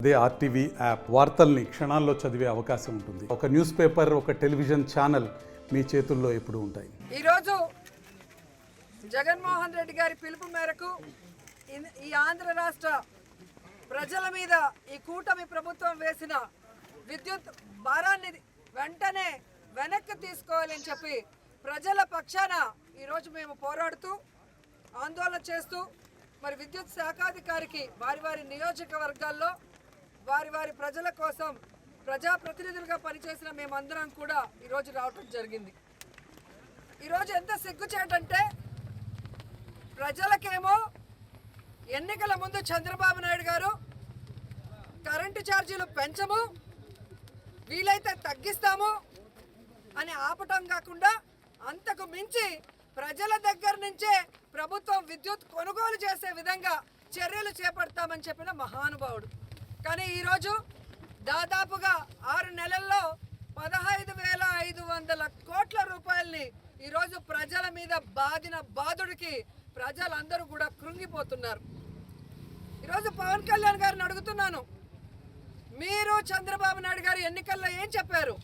అదే RTV app వార్తల్ని క్షణాల్లో చదివే అవకాశం ఉంటుంది. ఒక న్యూస్ పేపర్, ఒక టెలివిజన్ ఛానల్ మీ చేతుల్లో ఎప్పుడూ ఉంటాయి. ఈరోజు జగన్మోహన్ రెడ్డి గారి పిలుపు మేరకు ఈ ఆంధ్ర రాష్ట్ర ప్రజల మీద ఈ కూటమి ప్రభుత్వం వేసిన విద్యుత్ భారాన్ని వెంటనే వెనక్కి తీసుకోవాలని చెప్పి ప్రజల పక్షాన ఈరోజు మేము పోరాడుతూ ఆందోళన చేస్తూ మరి విద్యుత్ శాఖాధికారికి వారి వారి నియోజకవర్గాల్లో వారి ప్రజల కోసం ప్రజాప్రతినిధులుగా పనిచేసిన మేమందరం కూడా ఈరోజు రావటం జరిగింది. ఈరోజు ఎంత సిగ్గుచేటంటే ప్రజలకేమో ఎన్నికల ముందు చంద్రబాబు నాయుడు గారు కరెంటు ఛార్జీలు పెంచము, వీలైతే తగ్గిస్తాము అని ఆపటం కాకుండా అంతకు మించి ప్రజల దగ్గర నుంచే ప్రభుత్వం విద్యుత్ కొనుగోలు చేసే విధంగా చర్యలు చేపడతామని చెప్పిన మహానుభావుడు. కానీ ఈరోజు దాదాపుగా 6 నెలల్లో 15,500 కోట్ల రూపాయలని ఈరోజు ప్రజల మీద బాధిన బాధుడికి ప్రజలందరూ కూడా కృంగిపోతున్నారు. ఈరోజు పవన్ కళ్యాణ్ గారిని అడుగుతున్నాను, మీరు చంద్రబాబు నాయుడు గారు ఎన్నికల్లో ఏం చెప్పారు?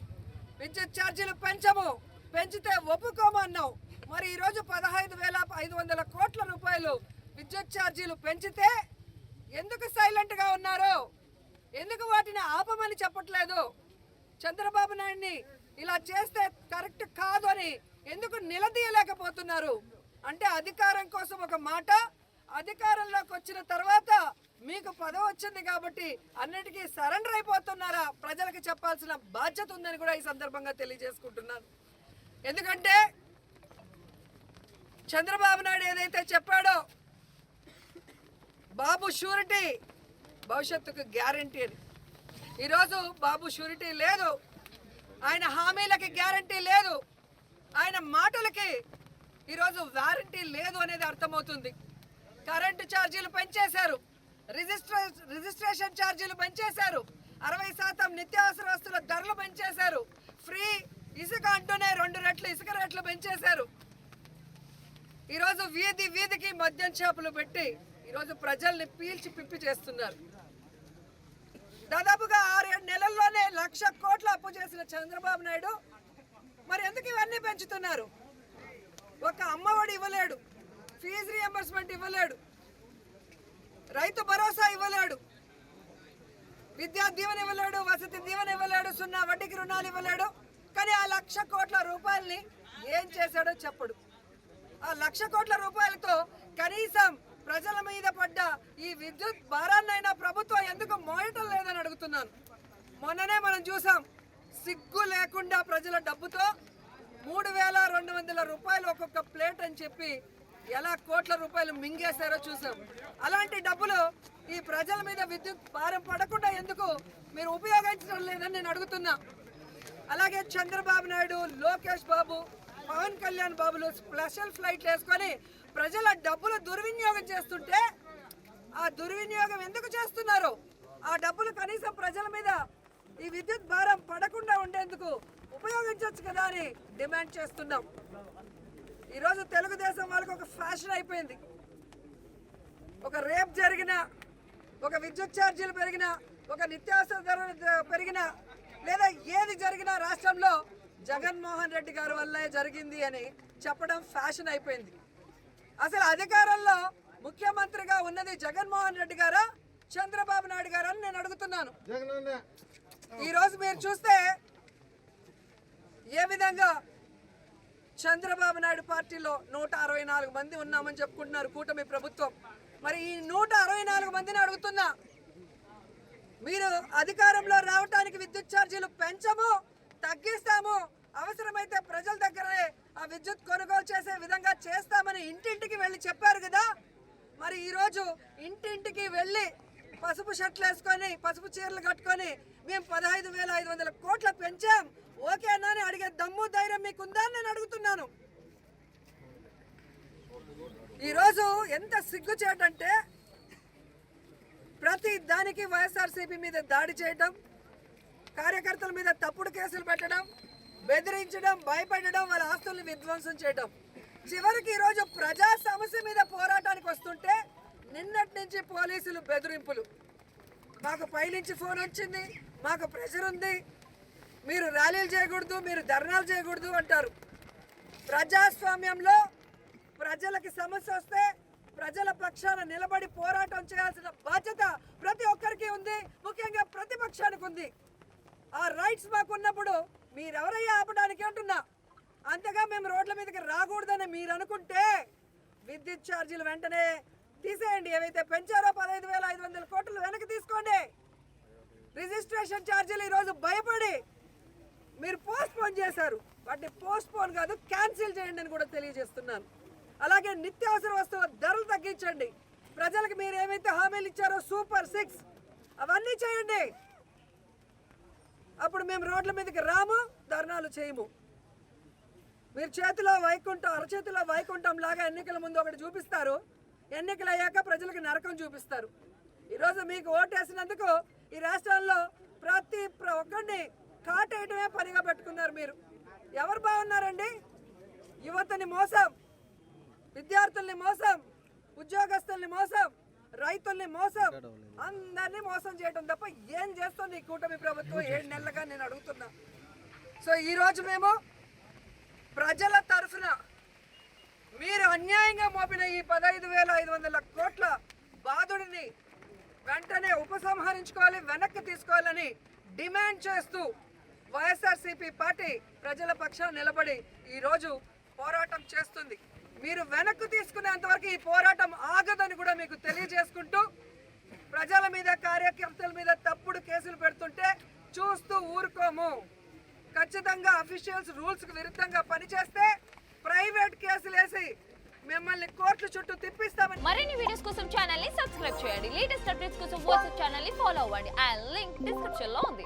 విద్యుత్ ఛార్జీలు పెంచము, పెంచితే ఒప్పుకోము అన్నావు. మరి ఈరోజు 15,500 కోట్ల రూపాయలు విద్యుత్ ఛార్జీలు పెంచితే ఎందుకు సైలెంట్గా ఉన్నారు? ఎందుకు వాటిని ఆపమని చెప్పట్లేదు? చంద్రబాబు నాయుడిని ఇలా చేస్తే కరెక్ట్ కాదు అని ఎందుకు నిలదీయలేకపోతున్నారు? అంటే అధికారం కోసం ఒక మాట, అధికారంలోకి వచ్చిన తర్వాత మీకు పదవి వచ్చింది కాబట్టి అన్నిటికీ సరెండర్ అయిపోతున్నారా? ప్రజలకు చెప్పాల్సిన బాధ్యత ఉందని కూడా ఈ సందర్భంగా తెలియజేసుకుంటున్నాను. ఎందుకంటే చంద్రబాబు నాయుడు ఏదైతే చెప్పాడో బాబు షూరిటీ భవిష్యత్తుకు గ్యారంటీ అని, ఈరోజు బాబు షూరిటీ లేదు, ఆయన హామీలకి గ్యారంటీ లేదు, ఆయన మాటలకి ఈరోజు వారంటీ లేదు అనేది అర్థమవుతుంది. కరెంటు ఛార్జీలు పెంచేశారు, రిజిస్ట్రేషన్ ఛార్జీలు పెంచేశారు, 60% నిత్యావసర వస్తువుల ధరలు పెంచేశారు, ఫ్రీ ఇసుక అంటూనే 2 రెట్లు ఇసుక రేట్లు పెంచేశారు. ఈరోజు వీధి వీధికి మద్యం షాపులు పెట్టి ఈరోజు ప్రజల్ని పీల్చి పిప్పి చేస్తున్నారు. దాదాపుగా 6-7 నెలల్లోనే 1,00,000 కోట్ల అప్పు చేసిన చంద్రబాబు నాయుడు మరి ఎందుకు ఇవన్నీ పెంచుతున్నారు? ఒక అమ్మఒడి ఇవ్వలేడు, ఫీజు రియంబర్స్మెంట్ ఇవ్వలేడు, రైతు భరోసా ఇవ్వలేడు, విద్యా దీవెన ఇవ్వలేడు, వసతి దీవెన ఇవ్వలేడు, 0 వడ్డీకి రుణాలు ఇవ్వలేడు. కానీ ఆ 1,00,000 కోట్ల రూపాయలని ఏం చేశాడో చెప్పడు. ఆ 1,00,000 కోట్ల రూపాయలతో కనీసం ప్రజల మీద పడ్డ ఈ విద్యుత్ భారాన్నైనా ప్రభుత్వం ఎందుకు మోయటం లేదని అడుగుతున్నాను. మొన్ననే మనం చూసాం, సిగ్గు లేకుండా ప్రజల డబ్బుతో 3,200 రూపాయలు ఒక్కొక్క ప్లేట్ అని చెప్పి ఎలా కోట్ల రూపాయలు మింగేశారో చూసాం. అలాంటి డబ్బులు ఈ ప్రజల మీద విద్యుత్ భారం పడకుండా ఎందుకు మీరు ఉపయోగించడం లేదని నేను అడుగుతున్నా. అలాగే చంద్రబాబు నాయుడు, లోకేష్ బాబు, పవన్ కళ్యాణ్ బాబులు స్పెషల్ ఫ్లైట్లు వేసుకొని ప్రజల డబ్బులు దుర్వినియోగం చేస్తుంటే ఆ దుర్వినియోగం ఎందుకు చేస్తున్నారు? ఆ డబ్బులు కనీసం ప్రజల మీద ఈ విద్యుత్ భారం పడకుండా ఉండేందుకు ఉపయోగించవచ్చు కదా అని డిమాండ్ చేస్తున్నాం. ఈరోజు తెలుగుదేశం వాళ్ళకి ఒక ఫ్యాషన్ అయిపోయింది. ఒక రేప్ జరిగినా, ఒక విద్యుత్ ఛార్జీలు పెరిగినా, ఒక నిత్యావసర ధరలు పెరిగినా, లేదా ఏది జరిగినా రాష్ట్రంలో జగన్మోహన్ రెడ్డి గారి వల్లే జరిగింది అని చెప్పడం ఫ్యాషన్ అయిపోయింది. అసలు అధికారంలో ముఖ్యమంత్రిగా ఉన్నది జగన్మోహన్ రెడ్డి గారా, చంద్రబాబు నాయుడు గారా అని నేను అడుగుతున్నాను. ఈరోజు మీరు చూస్తే ఏ విధంగా చంద్రబాబు నాయుడు పార్టీలో 164 మంది ఉన్నామని చెప్పుకుంటున్నారు కూటమి ప్రభుత్వం. మరి ఈ 164 మందిని అడుగుతున్నా, మీరు అధికారంలో రావటానికి విద్యుత్ ఛార్జీలు పెంచము, తగ్గిస్తాము, అవసరమైతే ప్రజల దగ్గరే ఆ విద్యుత్ కొనుగోలు చేసే విధంగా చేస్తామని ఇంటింటికి వెళ్ళి చెప్పారు కదా. మరి ఈరోజు ఇంటింటికి వెళ్ళి పసుపు షర్ట్లు వేసుకొని, పసుపు చీరలు కట్టుకొని మేము 15,500 కోట్ల పెంచాం, ఓకేనా అని అడిగే దమ్ము ధైర్యం మీకుందా అని నేను అడుగుతున్నాను. ఈరోజు ఎంత సిగ్గుచేటంటే ప్రతి దానికి వైఎస్ఆర్సీపీ మీద దాడి చేయడం, కార్యకర్తల మీద తప్పుడు కేసులు పెట్టడం, బెదిరించడం, భయపెట్టడం, వాళ్ళ ఆస్తుల్ని విధ్వంసం చేయడం. చివరికి ఈరోజు ప్రజా సమస్య మీద పోరాటానికి వస్తుంటే నిన్నటి నుంచి పోలీసులు బెదిరింపులు. మాకు పైనుంచి ఫోన్ వచ్చింది, మాకు ప్రెషర్ ఉంది, మీరు ర్యాలీలు చేయకూడదు, మీరు ధర్నాలు చేయకూడదు అంటారు. ప్రజాస్వామ్యంలో ప్రజలకి సమస్య వస్తే ప్రజల పక్షాన నిలబడి పోరాటం చేయాల్సిన బాధ్యత ప్రతి ఒక్కరికి ఉంది, ముఖ్యంగా ప్రతిపక్షానికి ఉంది. ఆ రైట్స్ మాకున్నప్పుడు మీరెవరయ్యా ఆపడానికి అంటున్నా. అంతగా మేము రోడ్ల మీదకి రాకూడదని మీరు అనుకుంటే విద్యుత్ ఛార్జీలు వెంటనే తీసేయండి. ఏవైతే పెంచారో 15,500 కోట్లు వెనక్కి తీసుకోండి. రిజిస్ట్రేషన్ ఛార్జీలు ఈరోజు భయపడి మీరు పోస్ట్పోన్ చేశారు. వాటిని పోస్ట్పోన్ కాదు, క్యాన్సిల్ చేయండి అని కూడా తెలియజేస్తున్నాను. అలాగే నిత్యావసర వస్తువుల ధరలు తగ్గించండి. ప్రజలకు మీరు ఏమైతే హామీలు ఇచ్చారో సూపర్ 6 అవన్నీ చేయండి. అప్పుడు మేము రోడ్ల మీదకి రాము, ధర్నాలు చేయము. మీరు చేతిలో వైకుంఠం, అరచేతిలో వైకుంఠం లాగా ఎన్నికల ముందు ఒకటి చూపిస్తారు, ఎన్నికలు అయ్యాక ప్రజలకు నరకం చూపిస్తారు. ఈరోజు మీకు ఓటేసినందుకు ఈ రాష్ట్రాల్లో ప్రతి ఒక్కరిని కాటేయటమే పనిగా పెట్టుకున్నారు. మీరు ఎవరు బాగున్నారండి? యువతని మోసం, విద్యార్థుల్ని మోసం, ఉద్యోగస్తుల్ని మోసం, రైతుల్ని మోసం, అందరినీ మోసం చేయడం తప్ప ఏం చేస్తుంది ఈ కూటమి ప్రభుత్వం 7 నెలలుగా నేను అడుగుతున్నా. సో ఈరోజు మేము ప్రజల తరఫున మీరు అన్యాయంగా మోపిన ఈ 15,500 కోట్ల బాధుడిని వెంటనే ఉపసంహరించుకోవాలి, వెనక్కి తీసుకోవాలని డిమాండ్ చేస్తూ వైఎస్ఆర్సీపీ పార్టీ ప్రజల పక్షాన నిలబడి ఈరోజు పోరాటం చేస్తుంది. మీరు వెనక్కు తీసుకునేంత వరకు ఈ పోరాటం ఆగదని కూడా మీకు తెలియజేసుకుంటూ, ప్రజల మీద, కార్యకర్తల మీద తప్పుడు కేసులు పెడుతుంటే చూస్తూ ఊరుకోము. ఖచ్చితంగా అఫీషియల్స్ రూల్స్కి విరుద్ధంగా పనిచేస్తే ప్రైవేట్ కేసులు వేసి మిమ్మల్ని కోర్టు చుట్టూ తిప్పిస్తామని. మరిన్ని వీడియోస్ కోసం ఛానల్ ని సబ్స్క్రైబ్ చేయండి. లేటెస్ట్ అప్డేట్స్ కోసం వాట్సాప్ ఛానల్ ని ఫాలో అవ్వండి. ఆ లింక్ డిస్క్రిప్షన్ లో ఉంది.